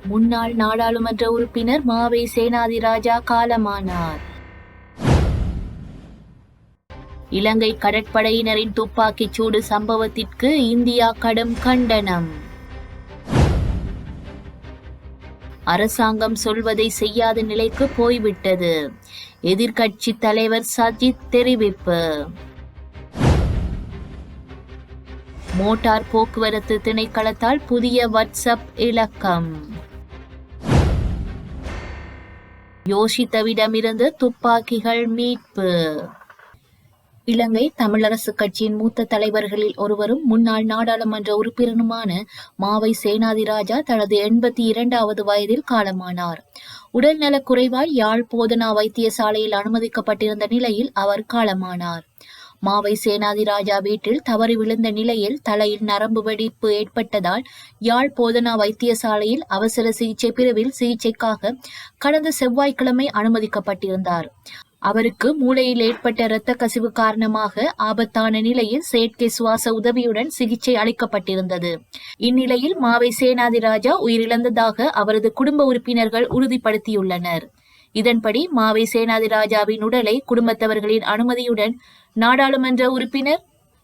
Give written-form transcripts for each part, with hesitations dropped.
முன்னாள் நாடாளுமன்ற உறுப்பினர் மாவை சேனாதிராஜா காலமானார். இலங்கை கடற்படையினரின் துப்பாக்கிச் சூடு சம்பவத்திற்கு இந்தியா கடும் கண்டனம். அரசாங்கம் சொல்வதை செய்யாத நிலைக்கு போய்விட்டது. எதிர்க்கட்சி தலைவர் சஜித் தெரிவிப்பு. மோட்டார் போக்குவரத்து திணைக்களத்தால் புதிய வாட்ஸ்அப் இலக்கம். யோஷித்தவிடமிருந்து துப்பாக்கிகள் மீட்பு. இலங்கை தமிழரசு கட்சியின் மூத்த தலைவர்களில் ஒருவரும் முன்னாள் நாடாளுமன்ற உறுப்பினருமான மாவை சேனாதிராஜா தனது 82வது வயதில் காலமானார். உடல்நலக் குறைவால் யாழ் போதனா வைத்தியசாலையில் அனுமதிக்கப்பட்டிருந்த நிலையில் அவர் காலமானார். மாவை சேனாதிராஜா வீட்டில் தவறி விழுந்த நிலையில் தலையில் நரம்பு வெடிப்பு ஏற்பட்டதால் யாழ் போதனா வைத்தியசாலையில் அவசர சிகிச்சை பிரிவில் சிகிச்சைக்காக கடந்த செவ்வாய்க்கிழமை அனுமதிக்கப்பட்டிருந்தார். அவருக்கு மூளையில் ஏற்பட்ட இரத்த கசிவு காரணமாக ஆபத்தான நிலையில் செயற்கை சுவாச உதவியுடன் சிகிச்சை அளிக்கப்பட்டிருந்தது. இந்நிலையில் மாவை சேனாதிராஜா உயிரிழந்ததாக அவரது குடும்ப உறுப்பினர்கள் உறுதிப்படுத்தியுள்ளனர். இதன்படி மாவை சேனாதிராஜாவின் உடலை குடும்பத்தவர்களின் அனுமதியுடன் நாடாளுமன்ற உறுப்பினர்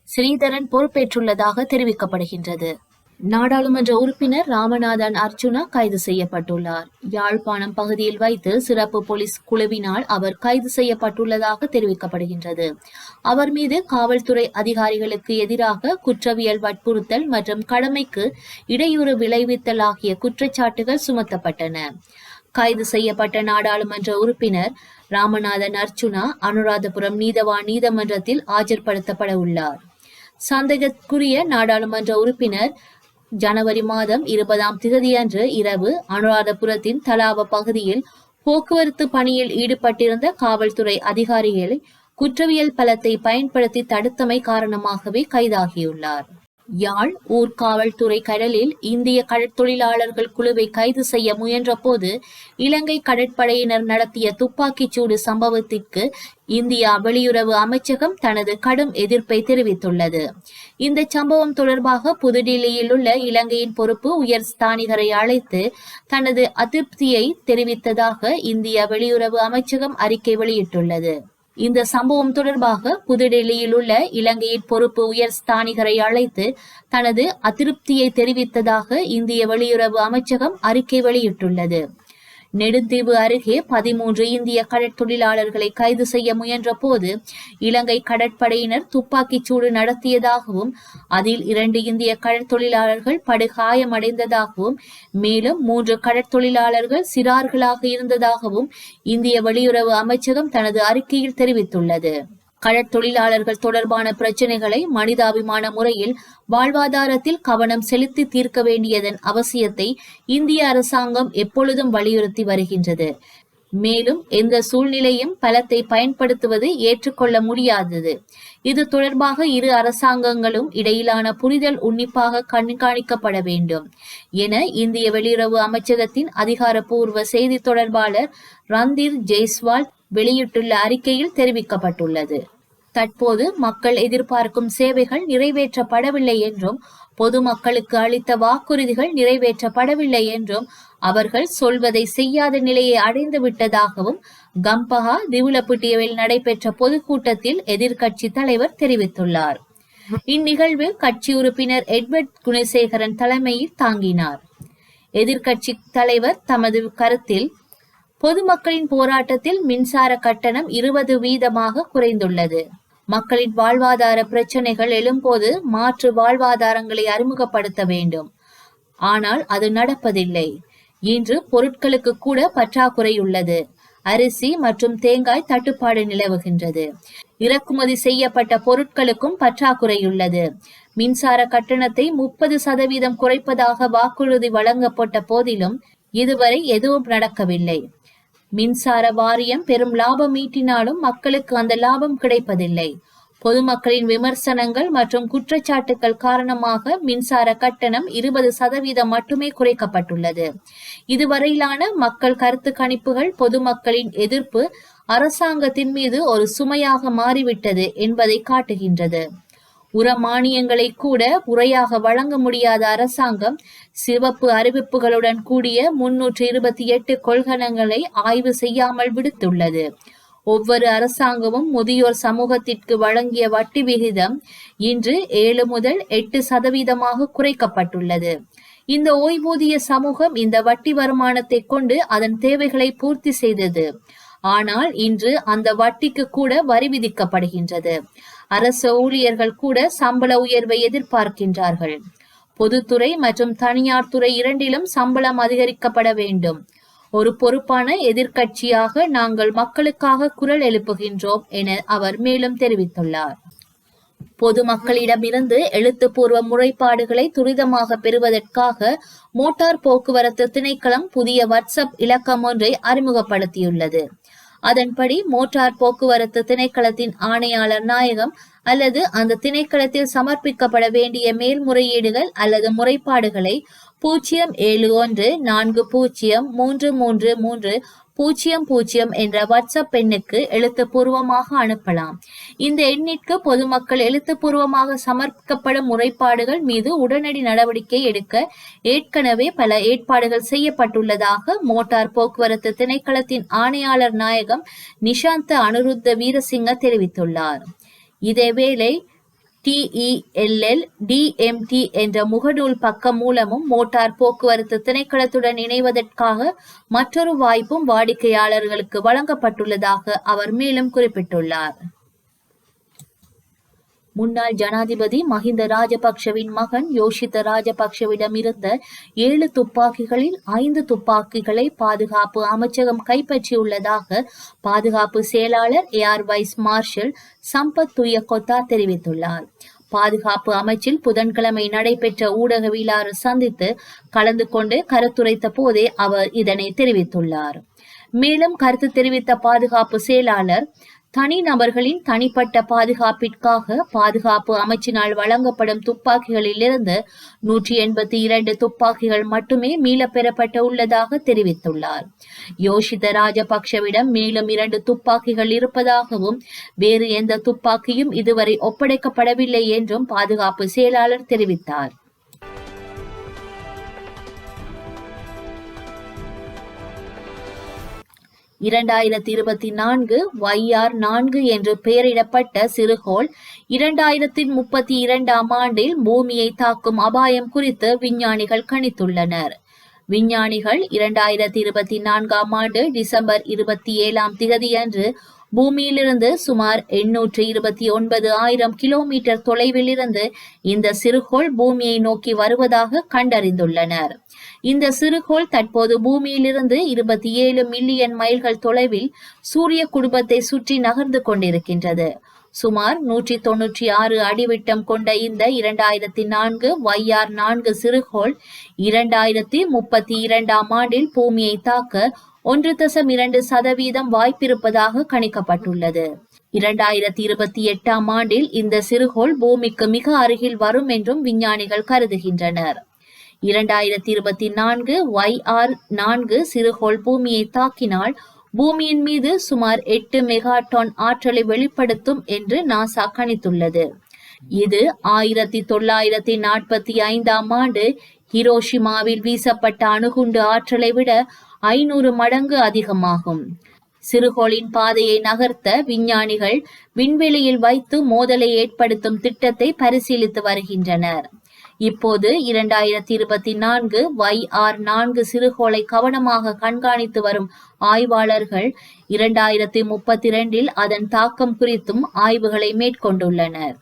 ஸ்ரீதரன் பொறுப்பேற்றுள்ளதாக தெரிவிக்கப்படுகின்றது. நாடாளுமன்ற உறுப்பினர் ராமநாதன் அர்ச்சுனா கைது செய்யப்பட்டுள்ளார். யாழ்ப்பாணம் பகுதியில் வைத்து சிறப்பு போலீஸ் குழுவினால் அவர் கைது செய்யப்பட்டுள்ளதாக தெரிவிக்கப்படுகின்றது. அவர் மீது காவல்துறை அதிகாரிகளுக்கு எதிராக குற்றவியல் வற்புறுத்தல் மற்றும் கடமைக்கு இடையூறு விளைவித்தல் ஆகிய குற்றச்சாட்டுகள் சுமத்தப்பட்டன. கைது செய்யப்பட்ட நாடாளுமன்ற உறுப்பினர் ராமநாதன் அர்ச்சுனா அனுராதபுரம் நீதவான் நீதிமன்றத்தில் ஆஜர்படுத்தப்பட உள்ளார். சந்தேகத்துக்குரிய நாடாளுமன்ற உறுப்பினர் ஜனவரி மாதம் 20ஆம் தேதியன்று இரவு அனுராதபுரத்தின் தலாவ பகுதியில் போக்குவரத்து பணியில் ஈடுபட்டிருந்த காவல்துறை அதிகாரிகளை குற்றவியல் பலத்தை பயன்படுத்தி தடுத்தமை காரணமாகவே கைதாகியுள்ளார். யாழ் ஊர்காவல்துறை கடலில் இந்திய கடற்தொழிலாளர்கள் குழுவை கைது செய்ய முயன்ற போது இலங்கை கடற்படையினர் நடத்திய துப்பாக்கிச் சூடு சம்பவத்திற்கு இந்தியா வெளியுறவு அமைச்சகம் தனது கடும் எதிர்ப்பை தெரிவித்துள்ளது. இந்த சம்பவம் தொடர்பாக புதுடில்லியில் உள்ள இலங்கையின் பொறுப்பு உயர் ஸ்தானிகரை அழைத்து தனது அதிருப்தியை தெரிவித்ததாக இந்திய வெளியுறவு அமைச்சகம் அறிக்கை வெளியிட்டுள்ளது. இந்த சம்பவம் தொடர்பாக புதுடெல்லியில் உள்ள இலங்கையின் பொறுப்பு உயர் ஸ்தானிகரை அழைத்து தனது அதிருப்தியை தெரிவித்ததாக இந்திய வெளியுறவு அமைச்சகம் அறிக்கை வெளியிட்டுள்ளது. நெடுந்தீவு அருகே 13 இந்திய கடற்தொழிலாளர்களை கைது செய்ய முயன்ற போது இலங்கை கடற்படையினர் துப்பாக்கிச் சூடு நடத்தியதாகவும் அதில் 2 இந்திய கடற்தொழிலாளர்கள் படுகாயமடைந்ததாகவும் மேலும் 3 கடற்தொழிலாளர்கள் சிறார்களாக இருந்ததாகவும் இந்திய வெளியுறவு அமைச்சகம் தனது அறிக்கையில் தெரிவித்துள்ளது. கடற்தொழிலாளர்கள் தொடர்பான பிரச்சினைகளை மனிதாபிமான முறையில் வாழ்வாதாரத்தில் கவனம் செலுத்தி தீர்க்க வேண்டியதன் அவசியத்தை இந்திய அரசாங்கம் எப்பொழுதும் வலியுறுத்தி வருகின்றது. மேலும் எந்த சூழ்நிலையும் பலத்தை பயன்படுத்துவது ஏற்றுக்கொள்ள முடியாதது. இது தொடர்பாக இரு அரசாங்கங்களும் இடையிலான புரிதல் உன்னிப்பாக கண்காணிக்கப்பட வேண்டும் என இந்திய வெளியுறவு அமைச்சகத்தின் அதிகாரப்பூர்வ செய்தி தொடர்பாளர் ரந்தீர் ஜெய்ஸ்வால் வெளியிட்டுள்ள அறிக்கையில் தெரிவிக்கப்பட்டுள்ளது. தற்போது மக்கள் எதிர்பார்க்கும் சேவைகள் நிறைவேற்றப்படவில்லை என்றும் பொதுமக்களுக்கு அளித்த வாக்குறுதிகள் நிறைவேற்றப்படவில்லை என்றும் அவர்கள் சொல்வதை செய்யாத நிலையை அடைந்து விட்டதாகவும் கம்பஹா திவுலப்புட்டியவில் நடைபெற்ற பொதுக்கூட்டத்தில் எதிர்க்கட்சி தலைவர் தெரிவித்துள்ளார். இந்நிகழ்வில் கட்சி உறுப்பினர் எட்வர்ட் குணசேகரன் தலைமையில் தாங்கினார். எதிர்க்கட்சி தலைவர் தமது கருத்தில் பொதுமக்களின் போராட்டத்தில் மின்சார கட்டணம் 20% குறைந்துள்ளது. மக்களின் வாழ்வாதார பிரச்சனைகள் எழும்போது மாற்று வாழ்வாதாரங்களை அறிமுகப்படுத்த வேண்டும். ஆனால் அது நடப்பதில்லை. இன்று பொருட்களுக்கு கூட பற்றாக்குறை உள்ளது. அரிசி மற்றும் தேங்காய் தட்டுப்பாடு நிலவுகின்றது. இறக்குமதி செய்யப்பட்ட பொருட்களுக்கும் பற்றாக்குறை உள்ளது. மின்சார கட்டணத்தை 30% குறைப்பதாக வாக்குறுதி வழங்கப்பட்ட போதிலும் இதுவரை எதுவும் நடக்கவில்லை. மின்சார வாரியம் பெரும் லாபம் ஈட்டினாலும் மக்களுக்கு அந்த லாபம் கிடைப்பதில்லை. பொதுமக்களின் விமர்சனங்கள் மற்றும் குற்றச்சாட்டுகள் காரணமாக மின்சார கட்டணம் 20% மட்டுமே குறைக்கப்பட்டுள்ளது. இதுவரையிலான மக்கள் கருத்து கணிப்புகள் பொதுமக்களின் எதிர்ப்பு அரசாங்கத்தின் மீது ஒரு சுமையாக மாறிவிட்டது என்பதை காட்டுகின்றது. உர மானியங்களை கூட முறையாக வழங்க முடியாத அரசாங்கம் சிவப்பு அறிவிப்புகளுடன் கூடிய 328 கொள்கலன்களை ஆய்வு செய்யாமல் விடுத்துள்ளது. ஒவ்வொரு அரசாங்கமும் முதியோர் சமூகத்திற்கு வழங்கிய வட்டி விகிதம் இன்று 7 முதல் 8% குறைக்கப்பட்டுள்ளது. இந்த ஓய்வூதிய சமூகம் இந்த வட்டி வருமானத்தை கொண்டு அதன் தேவைகளை பூர்த்தி செய்தது. ஆனால் இன்று அந்த வட்டிக்கு கூட வரி விதிக்கப்படுகின்றது. அரசு ஊழியர்கள் கூட சம்பள உயர்வை எதிர்பார்க்கின்றார்கள். பொதுத்துறை மற்றும் தனியார் துறை இரண்டிலும் சம்பளம் அதிகரிக்கப்பட வேண்டும். ஒரு பொறுப்பான எதிர்க்கட்சியாக நாங்கள் மக்களுக்காக குரல் எழுப்புகின்றோம் என அவர் மேலும் தெரிவித்துள்ளார். பொதுமக்களிடமிருந்து எழுத்துப்பூர்வ முறைப்பாடுகளை துரிதமாக பெறுவதற்காக மோட்டார் போக்குவரத்து திணைக்களம் புதிய வாட்ஸ்அப் இலக்கம் ஒன்றை அறிமுகப்படுத்தியுள்ளது. அதன்படி மோட்டார் போக்குவரத்து திணைக்களத்தின் ஆணையாளர் நாயகம் அல்லது அந்த திணைக்களத்தில் சமர்ப்பிக்கப்பட வேண்டிய மேல்முறையீடுகள் அல்லது முறைப்பாடுகளை 07140333000 என்ற வாட்ஸ்அப் எண்ணுக்கு எழுத்துப்பூர்வமாக அனுப்பலாம். இந்த எண்ணிற்கு பொதுமக்கள் எழுத்துப்பூர்வமாக சமர்ப்பிக்கப்படும் முறைப்பாடுகள் மீது உடனடி நடவடிக்கை எடுக்க ஏற்கனவே பல ஏற்பாடுகள் செய்யப்பட்டுள்ளதாக மோட்டார் போக்குவரத்து திணைக்களத்தின் ஆணையாளர் நாயகம் நிஷாந்த அனுருத்த வீரசிங்க தெரிவித்துள்ளார். இதேவேளை TELL DMT என்ற முகநூல் பக்கம் மூலமும் மோட்டார் போக்குவரத்து திணைக்களத்துடன் இணைவதற்காக மற்றொரு வாய்ப்பும் வாடிக்கையாளர்களுக்கு வழங்கப்பட்டுள்ளதாக அவர் மேலும் குறிப்பிட்டுள்ளார். முன்னாள் ஜனாதிபதி மஹிந்த ராஜபக்ஷவின் மகன் யோஷித்த ராஜபக்ஷவிடம் இருந்த 7 துப்பாக்கிகளில் 5 துப்பாக்கிகளை பாதுகாப்பு அமைச்சகம் கைப்பற்றியுள்ளதாக பாதுகாப்பு செயலாளர் ஏர் வைஸ் மார்ஷல் சம்பத் துயக்கொத்தா தெரிவித்துள்ளார். பாதுகாப்பு அமைச்சில் புதன்கிழமை நடைபெற்ற ஊடகவியலாளர் சந்தித்து கலந்து கொண்டு கருத்துரைத்த போதே அவர் இதனை தெரிவித்துள்ளார். மேலும் கருத்து தெரிவித்த பாதுகாப்பு செயலாளர், தனிநபர்களின் தனிப்பட்ட பாதுகாப்பிற்காக பாதுகாப்பு அமைச்சினால் வழங்கப்படும் துப்பாக்கிகளில் இருந்து 182 துப்பாக்கிகள் மட்டுமே மீளப்பெறப்பட்டு உள்ளதாக தெரிவித்துள்ளார். யோஷித்த ராஜபக்ஷவிடம் மேலும் 2 துப்பாக்கிகள் இருப்பதாகவும் வேறு எந்த துப்பாக்கியும் இதுவரை ஒப்படைக்கப்படவில்லை என்றும் பாதுகாப்பு செயலாளர் தெரிவித்தார். YR4 என்று பெயரிடப்பட்ட சிறுகோள் 2032 பூமியை தாக்கும் அபாயம் குறித்து விஞ்ஞானிகள் கணித்துள்ளனர். விஞ்ஞானிகள் 2024 டிசம்பர் 27 அன்று பூமியிலிருந்து சுமார் 829,000 கிலோமீட்டர் தொலைவில் இருந்து இந்த சிறுகோள் பூமியை நோக்கி வருவதாக கண்டறிந்துள்ளனர். இந்த சிறுகோள் தற்போது பூமியிலிருந்து 27 மில்லியன் மைல்கள் தொலைவில் சூரிய குடும்பத்தை சுற்றி நகர்ந்து கொண்டிருக்கின்றது. சுமார் 196 அடி விட்டம் கொண்ட இந்த 2004 YR4 சிறுகோள் 2032 பூமியை தாக்க 1.2% வாய்ப்பிருப்பதாக கணிக்கப்பட்டுள்ளது. 2028 இந்த சிறுகோள் பூமிக்கு மிக அருகில் வரும் என்றும் விஞ்ஞானிகள் கருதுகின்றனர். 2024 YR4 சிறுகோள் பூமியை தாக்கினால் பூமியின் மீது சுமார் 8 மெகா டன் ஆற்றலை வெளிப்படுத்தும் என்று நாசா கணித்துள்ளது. இது 1945 ஹிரோஷிமாவில் வீசப்பட்ட அணுகுண்டு ஆற்றலை விட 500 மடங்கு அதிகமாகும். சிறுகோளின் பாதையை நகர்த்த விஞ்ஞானிகள் விண்வெளியில் வைத்து மோதலை ஏற்படுத்தும் திட்டத்தை பரிசீலித்து வருகின்றனர். இப்போது 2024 YR4 சிறுகோளை கவனமாக கண்காணித்து வரும் ஆய்வாளர்கள் 2032 அதன் தாக்கம் குறித்தும் ஆய்வுகளை மேற்கொண்டுள்ளனர்.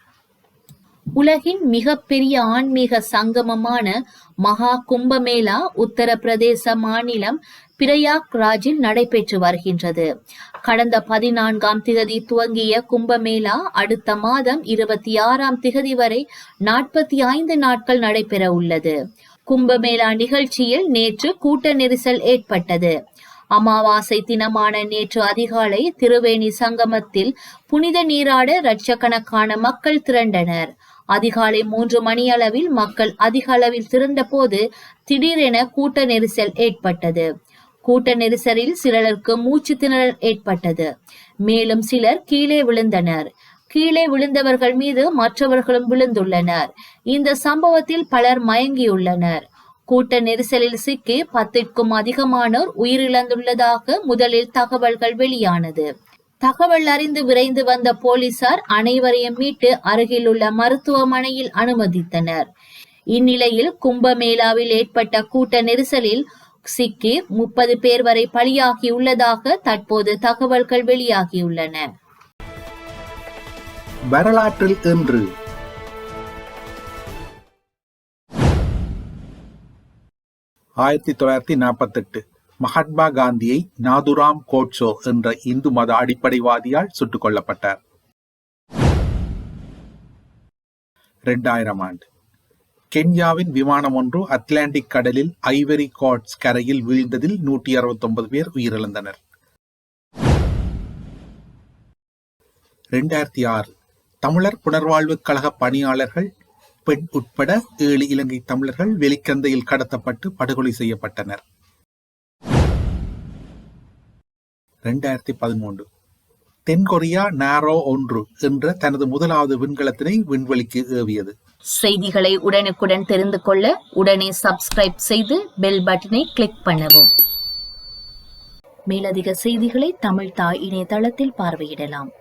உலகின் மிகப்பெரிய ஆன்மீக சங்கமமான மகா கும்பமேளா உத்தரப்பிரதேச மாநிலம் பிரயாக்ராஜில் நடைபெற்று வருகின்றது. கடந்த 14 துவங்கிய கும்பமேளா அடுத்த மாதம் 26 வரை 45 நாட்கள் நடைபெற உள்ளது. கும்பமேளா நிகழ்ச்சியில் நேற்று கூட்ட நெரிசல் ஏற்பட்டது. அமாவாசை தினமான நேற்று அதிகாலை திருவேணி சங்கமத்தில் புனித நீராட லட்சக்கணக்கான மக்கள் திரண்டனர். அதிகாலை 3 மணியளவில் மக்கள் அதிக அளவில் திரண்ட போது திடீரென கூட்ட நெரிசல் ஏற்பட்டது. கூட்ட நெரிசலில் சிலருக்கு மூச்சு திணறல் ஏற்பட்டது. மேலும் சிலர் கீழே விழுந்தனர். கீழே விழுந்தவர்கள் மீது மற்றவர்களும் விழுந்துள்ளனர். இந்த சம்பவத்தில் பலர் மயங்கியுள்ளனர். கூட்ட நெரிசலில் சிக்கி 10க்கும் அதிகமானோர் உயிரிழந்துள்ளதாக முதலில் தகவல்கள் வெளியானது. தகவல் அறிந்து விரைந்து வந்த போலீசார் அனைவரையும் மீட்டு அருகிலுள்ள மருத்துவமனையில் அனுமதித்தனர். இந்நிலையில் கும்பமேளாவில் ஏற்பட்ட கூட்ட நெரிசலில் சிக்கி 30 பேர் வரை பலியாகியுள்ளதாக தற்போது தகவல்கள் வெளியாகியுள்ளன. வரலாற்றில் இன்று 1948 மகாத்மா காந்தியை நாதுராம் கோட்சே என்ற இந்து மத அடிப்படைவாதியால் சுட்டுக் கொல்லப்பட்டார். 2000 ஆண்டு கென்யாவின் விமானம் ஒன்று அட்லாண்டிக் கடலில் ஐவரி கோஸ்ட் கரையில் வீழ்ந்ததில் 169 பேர் உயிரிழந்தனர். 2006 தமிழர் புனர்வாழ்வுக் கழக பணியாளர்கள் பெண் உட்பட 7 இலங்கை தமிழர்கள் வெலிக்கந்தையில் கடத்தப்பட்டு படுகொலை செய்யப்பட்டனர். 2013 தென்கொரியா நாரோ 1 என்ற தனது முதலாவது விண்கலத்தினை விண்வெளிக்கு ஏவியது. செய்திகளை உடனுக்குடன் தெரிந்து கொள்ள உடனே சப்ஸ்கிரைப் செய்து பெல் பட்டனை கிளிக் பண்ணவும். மேலதிக செய்திகளை தமிழ் தாய் இணையதளத்தில் பார்வையிடலாம்.